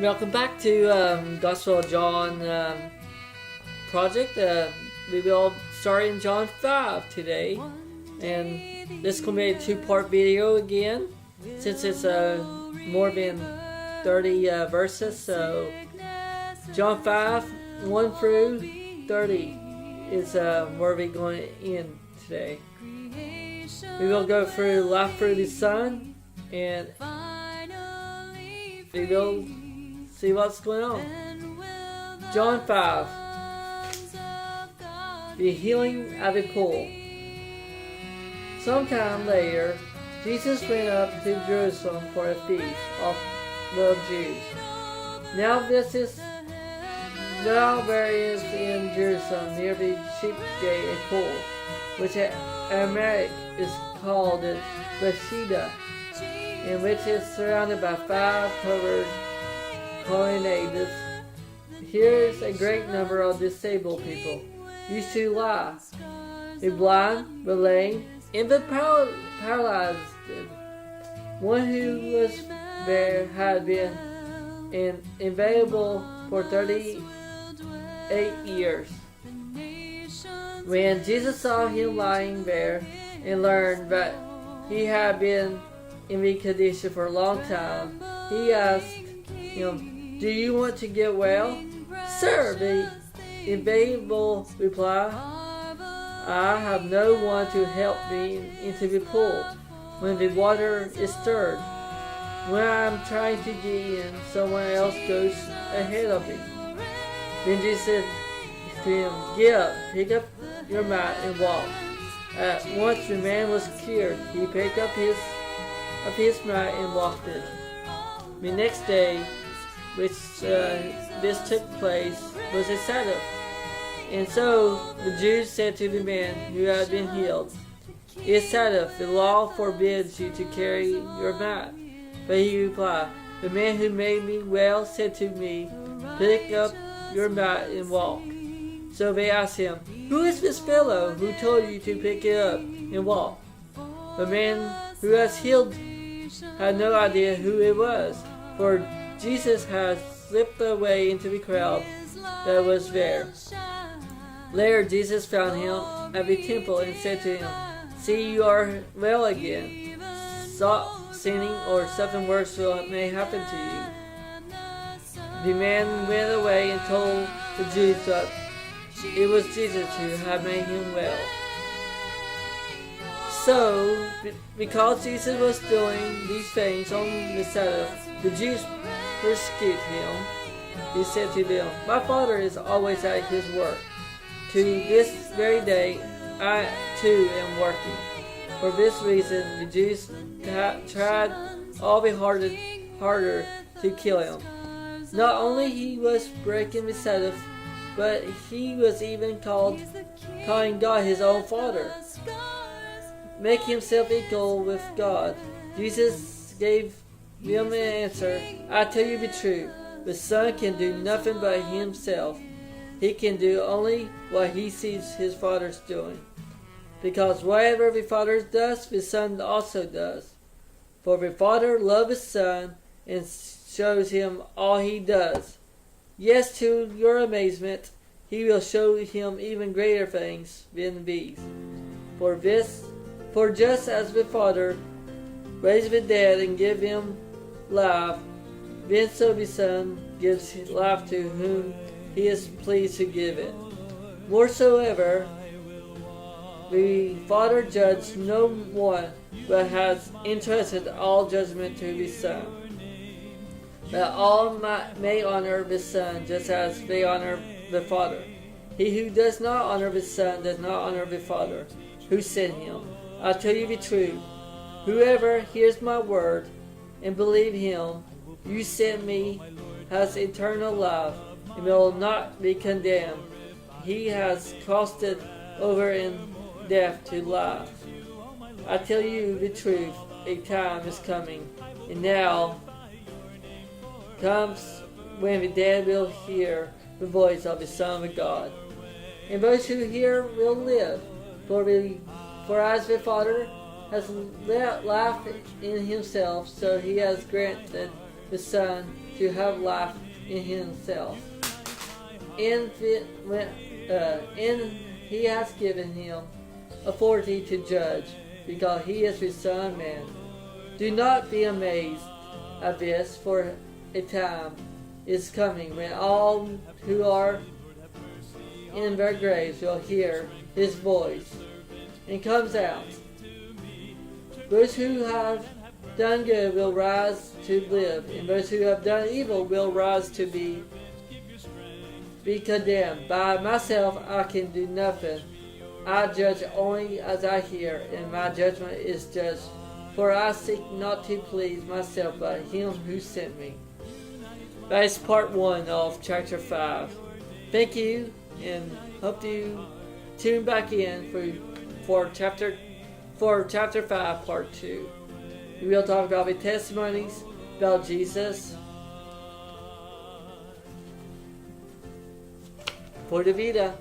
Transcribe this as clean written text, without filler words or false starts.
Welcome back to Gospel of John project. We will start in John 5 today, and this will be a two-part video again since it's more than 30 verses. So John 5 1 through 30 is where we're going in today. We will go through life through the Son, and we will see what's going on. John 5. The healing at the pool. Sometime later, Jesus went up to Jerusalem for a feast of the Jews. Now there is in Jerusalem near the sheep gate a pool, which in Aramaic is called Bethesda, and which is surrounded by 5 covered colonnades. Here is a great number of disabled people used to lie, the blind, the lame, and the paralyzed. One who was there had been invalid for 38 years. When Jesus saw him lying there and learned that he had been in the condition for a long time, he asked him, "Do you want to get well?" "Sir," the invalid replied, "I have no one to help me into the pool when the water is stirred. When I'm trying to get in, someone else goes ahead of me." Then Jesus said to him, "Get up, pick up your mat and walk." At once the man was cured. He picked up his mat and walked it. The next day, which this took place, was a Sabbath. And so the Jews said to the man who had been healed, "It is Sabbath. The law forbids you to carry your mat." But he replied, "The man who made me well said to me, 'Pick up your mat and walk.'" So they asked him, "Who is this fellow who told you to pick it up and walk?" The man who was healed had no idea who it was, for Jesus had slipped away into the crowd that was there. Later, Jesus found him at the temple and said to him, "See, you are well again. Stop sinning, or something worse may happen to you." The man went away and told the Jews that it was Jesus who had made him well. So, because Jesus was doing these things on the Sabbath, the Jews persecuted him. He said to them, "My Father is always at his work. To this very day, I too am working." For this reason, the Jews tried all the harder to kill him. Not only he was breaking the Sabbath, but he was even calling God his own Father, making himself equal with God. Jesus gave them an answer, "I tell you the truth, the Son can do nothing by himself. He can do only what he sees his Father doing. Because whatever the Father does, the Son also does. For the Father loves the Son and shows him all he does. Yes, to your amazement, he will show him even greater things than these. For just as the Father raised the dead and gave them life, then so the Son gives life to whom he is pleased to give it. Moreover, the Father judged no one, but has entrusted all judgment to the Son, that all may honor the Son just as they honor the Father. He who does not honor the Son does not honor the Father who sent him. I tell you the truth, whoever hears my word and believes him you sent me has eternal life and will not be condemned. He has crossed it over in death to life. I tell you the truth, a time is coming, and now comes when the dead will hear the voice of the Son of God. And those who hear will live. For as the Father has life in himself, so he has granted the Son to have life in himself. And he has given him authority to judge, because he is the Son of Man. Do not be amazed at this, for a time is coming when all who are in their graves will hear his voice and comes out. Those who have done good will rise to live, and those who have done evil will rise to be condemned. By myself I can do nothing. I judge only as I hear, and my judgment is just. For I seek not to please myself, but him who sent me. That is part 1 of chapter 5. Thank you, and hope you tune back in for chapter 5, part 2. We will talk about the testimonies about Jesus. Pura vida.